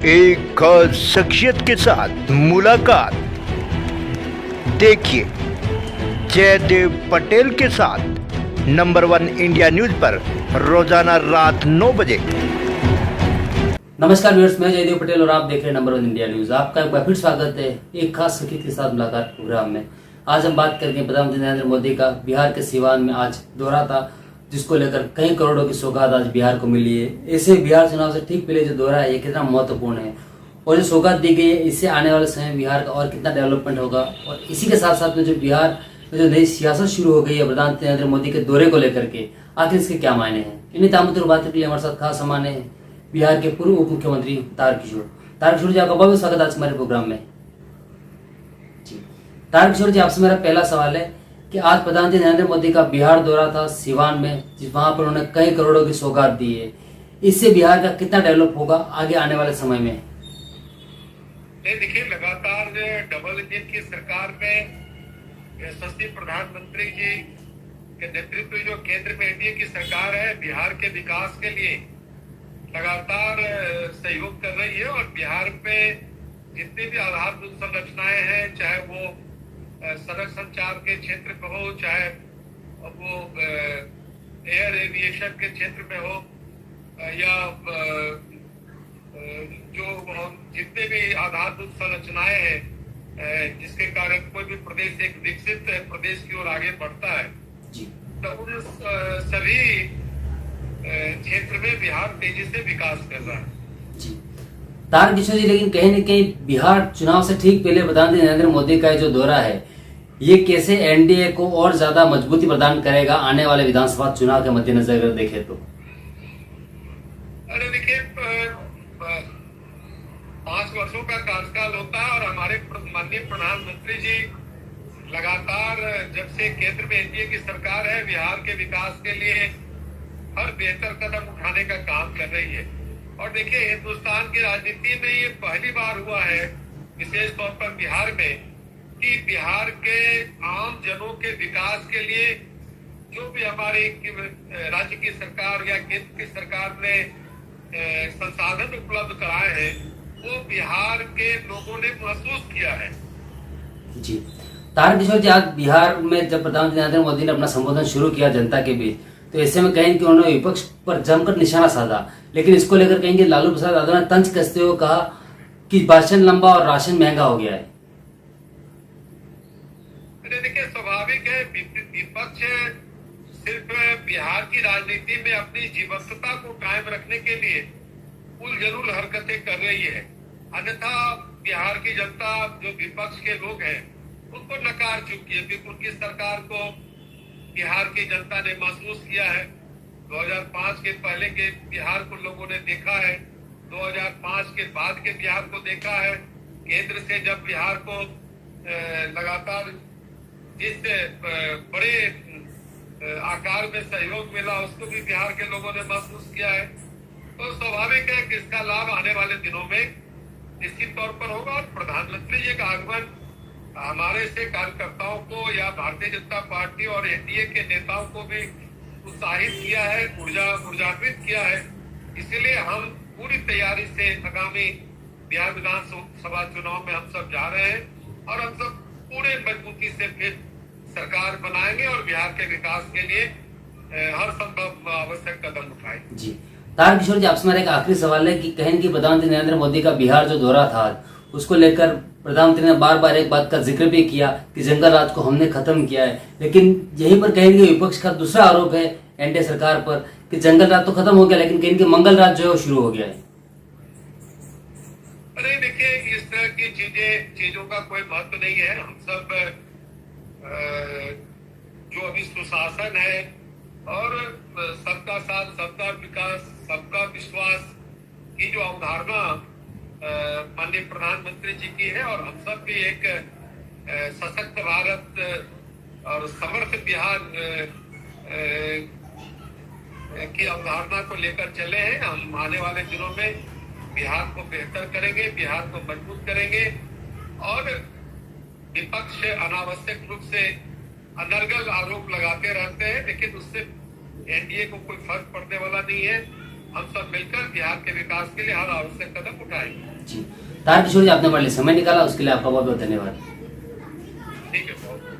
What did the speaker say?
एक खास शख्सियत के साथ मुलाकात। देखिए जयदेव पटेल के साथ नंबर 1 इंडिया न्यूज पर रोजाना रात 9 बजे। नमस्कार व्यूअर्स, मैं जयदेव पटेल और आप देख रहे हैं नंबर 1 इंडिया न्यूज। आपका एक बार फिर स्वागत है एक खास शख्सियत के साथ मुलाकात प्रोग्राम में। आज हम बात करेंगे प्रधानमंत्री नरेंद्र मोदी का बिहार के सीवान में आज दौरा था, जिसको लेकर कई करोड़ों की सौगात आज बिहार को मिली है। ऐसे बिहार चुनाव से ठीक पहले जो दौरा है ये कितना महत्वपूर्ण है और जो सौगात दी गई है इससे आने वाले समय में बिहार का और कितना डेवलपमेंट होगा। और इसी के साथ साथ में जो बिहार में जो नई सियासत शुरू हो गई है प्रधानमंत्री नरेंद्र मोदी के दौरे को लेकर के, आखिर इसके क्या मायने हैं, इन्हीं तमाम बातों के लिए हमारे साथ खास सामान है बिहार के पूर्व उप मुख्यमंत्री तारकिशोर जी। आपका बहुत स्वागत आज हमारे प्रोग्राम में जी। तारकिशोर जी, आपसे मेरा पहला सवाल है कि आज प्रधानमंत्री नरेंद्र मोदी का बिहार दौरा था सीवान में, वहां पर उन्होंने कई करोड़ों की सौगात दी है। इससे बिहार का कितना डेवलप होगा आगे आने वाले समय में? देखिए, लगातार डबल इंजन की सरकार में यशस्वी प्रधानमंत्री जी के नेतृत्व जो केंद्र में एनडीए की सरकार है, बिहार के विकास के लिए लगातार सहयोग कर रही है। और बिहार में जितनी भी आधारभूत संरचनाएं हैं, चाहे वो सड़क संचार के क्षेत्र में हो, चाहे वो एयर एविएशन के क्षेत्र में हो, या जो जितने भी आधारभूत संरचनाएं हैं, जिसके कारण कोई भी प्रदेश एक विकसित प्रदेश की ओर आगे बढ़ता है, तो उन सभी क्षेत्र में बिहार तेजी से विकास कर रहा है जी। तारकिशोर जी, लेकिन कहीं न कहीं बिहार चुनाव से ठीक पहले प्रधानमंत्री नरेंद्र मोदी का जो दौरा है ये कैसे एनडीए को और ज्यादा मजबूती प्रदान करेगा आने वाले विधानसभा चुनाव के मद्देनजर अगर देखें तो? अरे देखिए, 5 वर्षों का कार्यकाल होता है और हमारे माननीय प्रधानमंत्री जी लगातार जब से केंद्र में एनडीए की सरकार है, बिहार के विकास के लिए हर बेहतर कदम उठाने का काम कर रही है। और देखिए, हिंदुस्तान की राजनीति में ये पहली बार हुआ है, विशेष तौर पर बिहार में, कि बिहार के आम जनों के विकास के लिए जो भी हमारे राज्य की सरकार या केंद्र की सरकार ने संसाधन उपलब्ध कराए हैं, वो बिहार के लोगों ने महसूस किया है जी। तारकिशोर जी, आज बिहार में जब प्रधानमंत्री नरेंद्र मोदी ने अपना संबोधन शुरू किया जनता के बीच, तो ऐसे में कहें कि उन्होंने विपक्ष पर जमकर निशाना साधा, लेकिन इसको लेकर कहेंगे लालू प्रसाद यादव ने तंज कसते हुए कहा कि भाषण लंबा और राशन महंगा हो गया है। देखिए, स्वाभाविक है, विपक्ष सिर्फ बिहार की राजनीति में अपनी जीवंतता को कायम रखने के लिए उलझुल हरकतें कर रही है। अन्यथा बिहार की जनता, जो विपक्ष के लोग हैं, उनको नकार चुकी है, क्योंकि उनकी सरकार को बिहार की जनता ने महसूस किया है। 2005 के पहले के बिहार को लोगों ने देखा है, 2005 के बाद के बिहार को देखा है। केंद्र से जब बिहार को लगातार जिस बड़े आकार में सहयोग मिला, उसको भी बिहार के लोगों ने महसूस किया है। तो स्वाभाविक है कि इसका लाभ आने वाले दिनों में निश्चित तौर पर होगा। और प्रधानमंत्री जी का आगमन हमारे से कार्यकर्ताओं को या भारतीय जनता पार्टी और एनडीए के नेताओं को भी उत्साहित किया है, ऊर्जान्वित किया है। इसीलिए हम पूरी तैयारी से आगामी बिहार विधानसभा चुनाव में हम सब जा रहे हैं और हम सब पूरे मजबूती से फिर सरकार बनाएंगे और बिहार के विकास के लिए हर संभव आवश्यक कदम उठाएंगे जी। तारकिशोर जी, आपसे मेरा एक आखिरी सवाल है कि कहें कि प्रधानमंत्री नरेंद्र मोदी का बिहार जो दौरा था उसको लेकर प्रधानमंत्री ने बार बार एक बात का जिक्र भी किया कि जंगल राज को हमने खत्म किया है, लेकिन यहीं पर कहेंगे विपक्ष का दूसरा आरोप है एनडीए सरकार पर कि जंगल राज तो खत्म हो गया, लेकिन कहेंगे मंगल राज जो है शुरू हो गया है। अरे देखिए, इस तरह की चीजों का कोई महत्व नहीं है। हम सब जो अभी सुशासन है और सबका साथ, सबका विकास, सबका विश्वास की जो अवधारणा माननीय प्रधानमंत्री जी की है, और हम सब भी एक सशक्त भारत और समर्थ बिहार की अवधारणा को लेकर चले हैं। हम आने वाले दिनों में बिहार को बेहतर करेंगे, बिहार को मजबूत करेंगे। और विपक्ष अनावश्यक रूप से अनर्गल आरोप लगाते रहते हैं, लेकिन उससे एनडीए को कोई फर्क पड़ने वाला नहीं है। हम सब मिलकर बिहार के विकास के लिए हर आवश्यक कदम उठा आएगी। जी तारकिशोर जी, आपने हमारे लिए समय निकाला, उसके लिए आपका बहुत बहुत धन्यवाद। ठीक है।